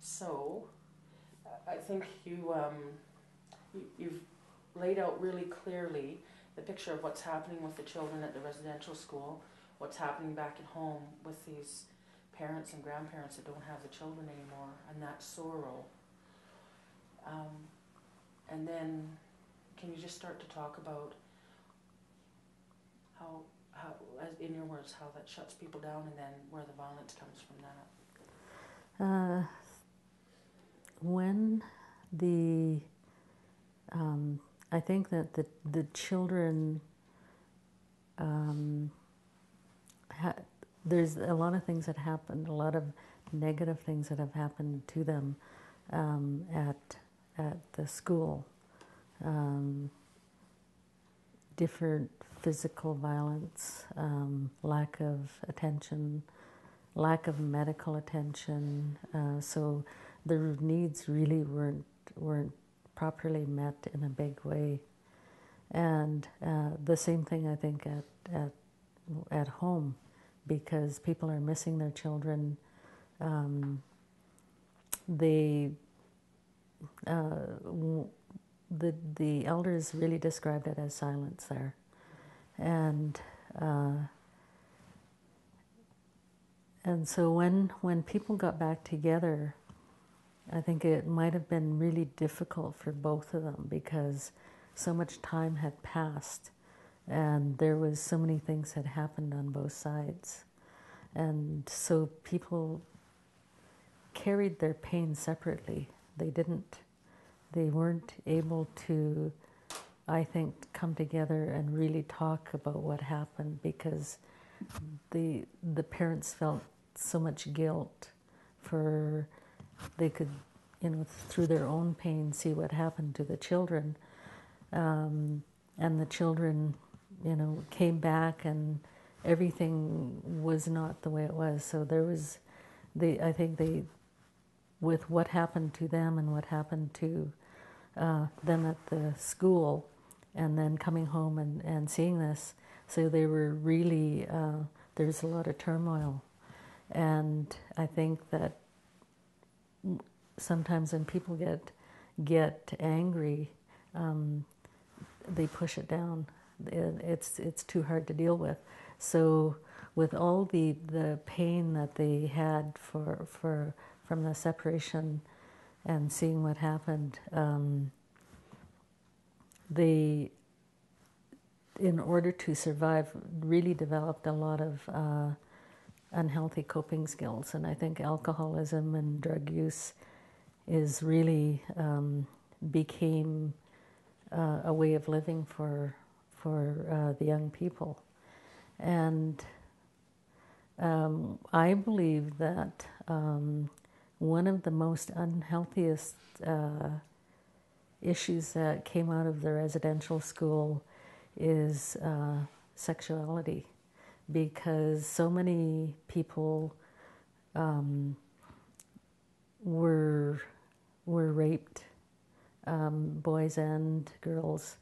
So, I think you've laid out really clearly the picture of what's happening with the children at the residential school, what's happening back at home with these parents and grandparents that don't have the children anymore, and that sorrow. And then, can you just start to talk about how, in your words, how that shuts people down, and then where the violence comes from that? When the, I think that the children, there's a lot of things that happened, a lot of negative things that have happened to them at the school. Different physical violence, lack of attention, lack of medical attention. So their needs really weren't properly met in a big way. And the same thing, I think, at home, because people are missing their children. The elders really described it as silence there. And so when people got back together, I think it might have been really difficult for both of them, because so much time had passed and there was so many things had happened on both sides. And so people carried their pain separately. They weren't able to, I think, come together and really talk about what happened, because the parents felt so much guilt for, they could, through their own pain, see what happened to the children. And the children, came back and everything was not the way it was. So there was, I think with what happened to them and what happened to them at the school, and then coming home and seeing this, so they were really, there's a lot of turmoil. And I think that sometimes when people get angry, they push it down. It's too hard to deal with. So with all the pain that they had from the separation and seeing what happened, they, in order to survive, really developed a lot of unhealthy coping skills. And I think alcoholism and drug use is really became a way of living for the young people. And I believe that one of the most unhealthiest issues that came out of the residential school is sexuality, because so many people were raped, boys and girls,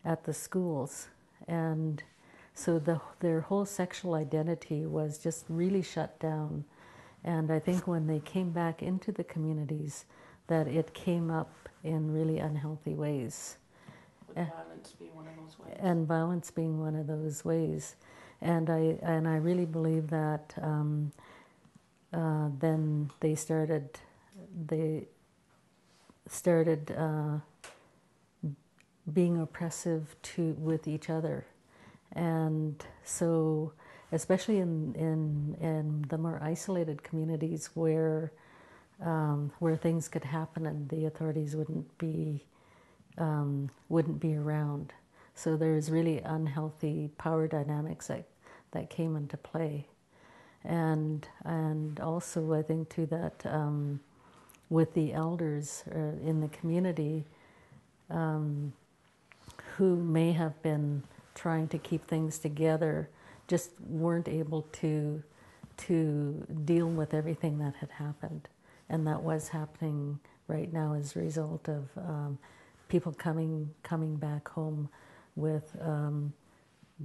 at the schools. And so their whole sexual identity was just really shut down. And I think when they came back into the communities, that it came up in really unhealthy ways. Would violence be one of those ways? And violence being one of those ways. And I really believe that then they started being oppressive with each other. And so, especially in the more isolated communities where things could happen and the authorities wouldn't be around. So there's really unhealthy power dynamics that came into play. And also I think too that with the elders in the community who may have been trying to keep things together, just weren't able to deal with everything that had happened, and that was happening right now as a result of people coming back home with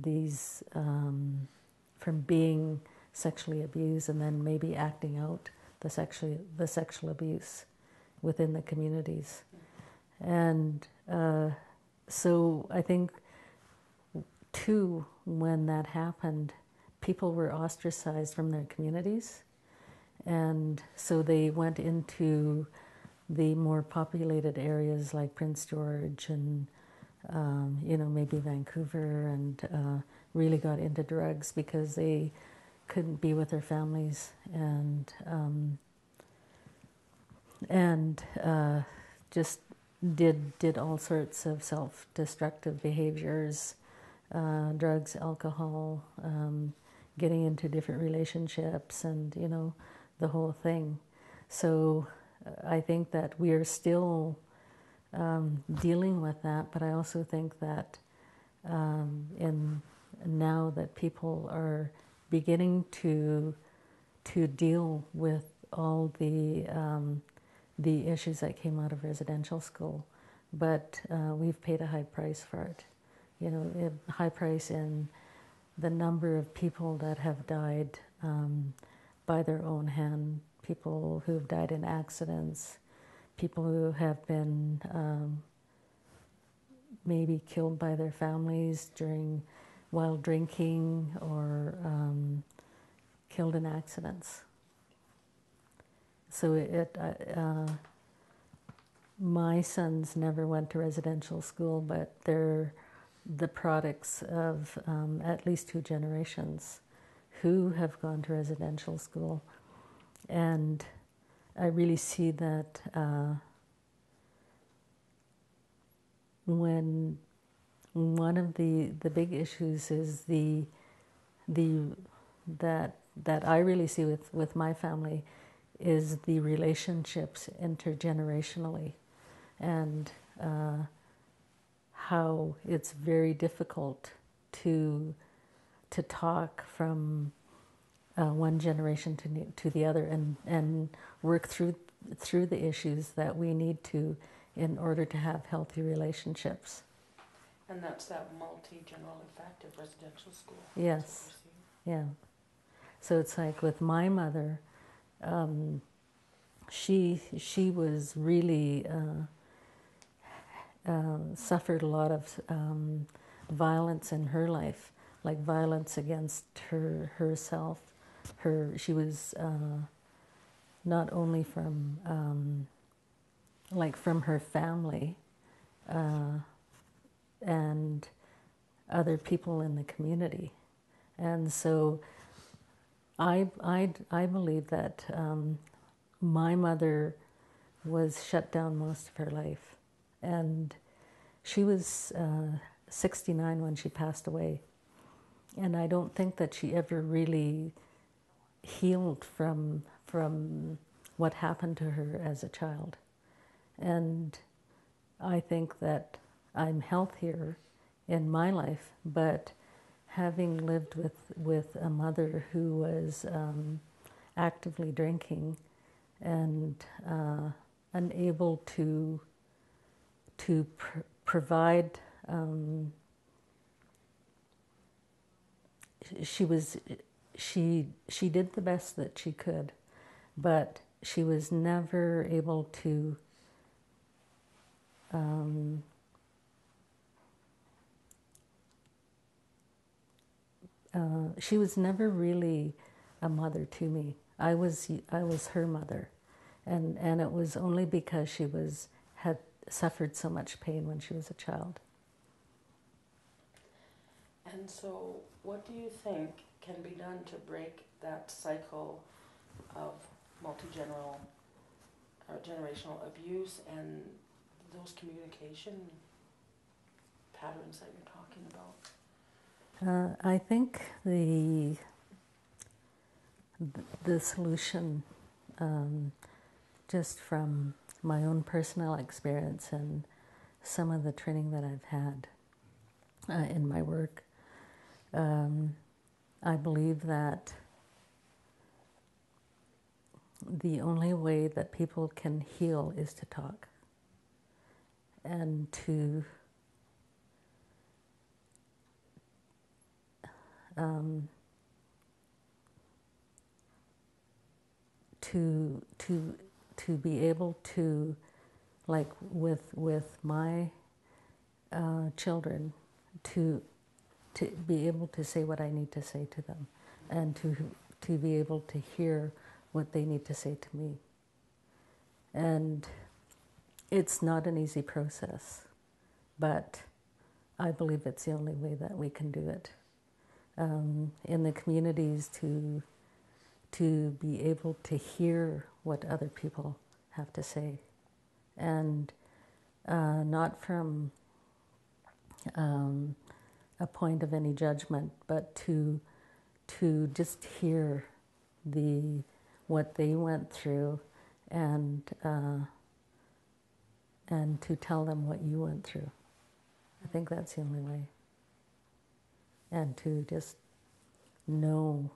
these from being sexually abused and then maybe acting out the sexual abuse within the communities. And so I think, too, when that happened, people were ostracized from their communities. And so they went into the more populated areas like Prince George and, maybe Vancouver, and really got into drugs because they couldn't be with their families, and just did all sorts of self-destructive behaviors, drugs, alcohol, getting into different relationships, and the whole thing. So I think that we are still dealing with that, but I also think that now that people are beginning to deal with all the issues that came out of residential school, but we've paid a high price for it. A high price in the number of people that have died by their own hand, people who have died in accidents, people who have been maybe killed by their families while drinking, or killed in accidents. So my sons never went to residential school, but they're the products of at least 2 generations who have gone to residential school. And I really see that when one of the big issues is that I really see with my family is the relationships intergenerationally, and how it's very difficult to talk from one generation to the other, and work through the issues that we need to in order to have healthy relationships. And that's that multi-general effect of residential school. Yes. Yeah. So it's like with my mother, she was really suffered a lot of violence in her life, like violence against herself. She was not only from from her family and other people in the community, and so I believe that my mother was shut down most of her life, and she was 69 when she passed away, and I don't think that she ever really healed from what happened to her as a child. And I think that I'm healthier in my life, but having lived with a mother who was actively drinking and unable to provide, she did the best that she could, but she was never able to she was never really a mother to me. I was her mother, and it was only because she had suffered so much pain when she was a child. And so, what do you think can be done to break that cycle of multi-generational abuse and those communication patterns that you're talking about? I think the solution, just from my own personal experience and some of the training that I've had in my work, I believe that the only way that people can heal is to talk, and to to be able to, like with my children, to be able to say what I need to say to them, and to be able to hear what they need to say to me. And it's not an easy process, but I believe it's the only way that we can do it. In the communities, to be able to hear what other people have to say, and not from a point of any judgment, but to just hear what they went through, and to tell them what you went through. I think that's the only way. And to just know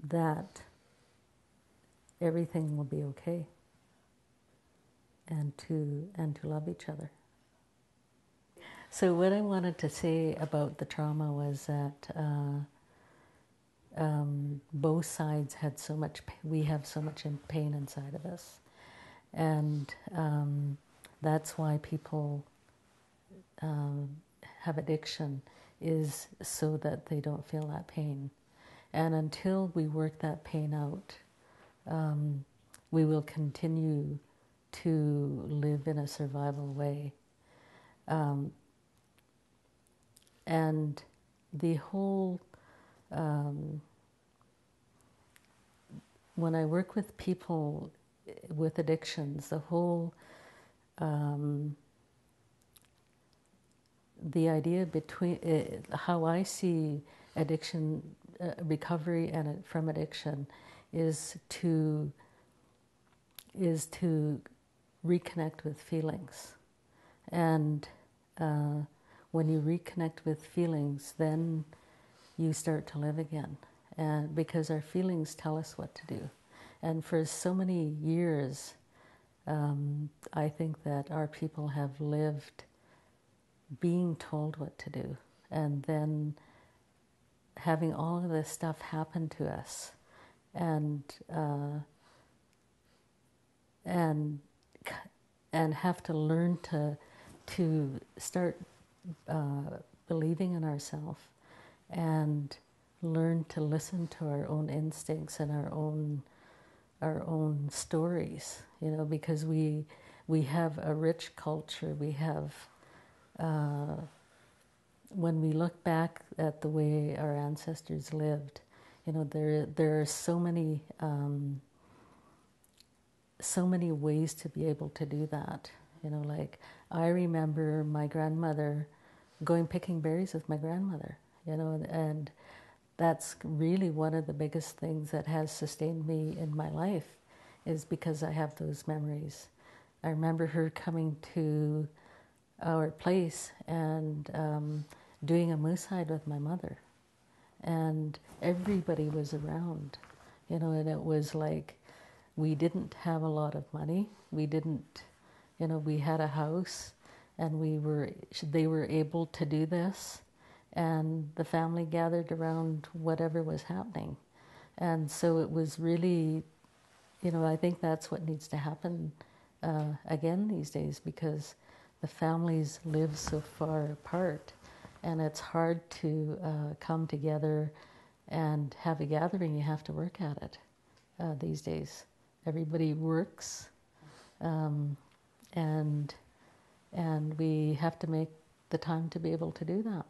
that everything will be okay, and to love each other. So what I wanted to say about the trauma was that both sides had so much. We have so much pain inside of us, and that's why people have addiction, is so that they don't feel that pain. And until we work that pain out, we will continue to live in a survival way. And the whole, when I work with people with addictions, the whole, the idea between how I see addiction, recovery and from addiction, is to reconnect with feelings. And when you reconnect with feelings, then you start to live again. And because our feelings tell us what to do. And for so many years, I think that our people have lived being told what to do, and then having all of this stuff happen to us, and have to learn to start believing in ourselves, and learn to listen to our own instincts and our own stories, because we have a rich culture. We have, when we look back at the way our ancestors lived, there are so many ways to be able to do that. Like I remember my grandmother going picking berries with my grandmother, and that's really one of the biggest things that has sustained me in my life, is because I have those memories. I remember her coming to our place and doing a moose hide with my mother, and everybody was around, and it was like, we didn't have a lot of money. We didn't, we had a house, and they were able to do this, and the family gathered around whatever was happening. And so it was really, I think that's what needs to happen again these days, because the families live so far apart, and it's hard to come together and have a gathering. You have to work at it these days. Everybody works, and we have to make the time to be able to do that.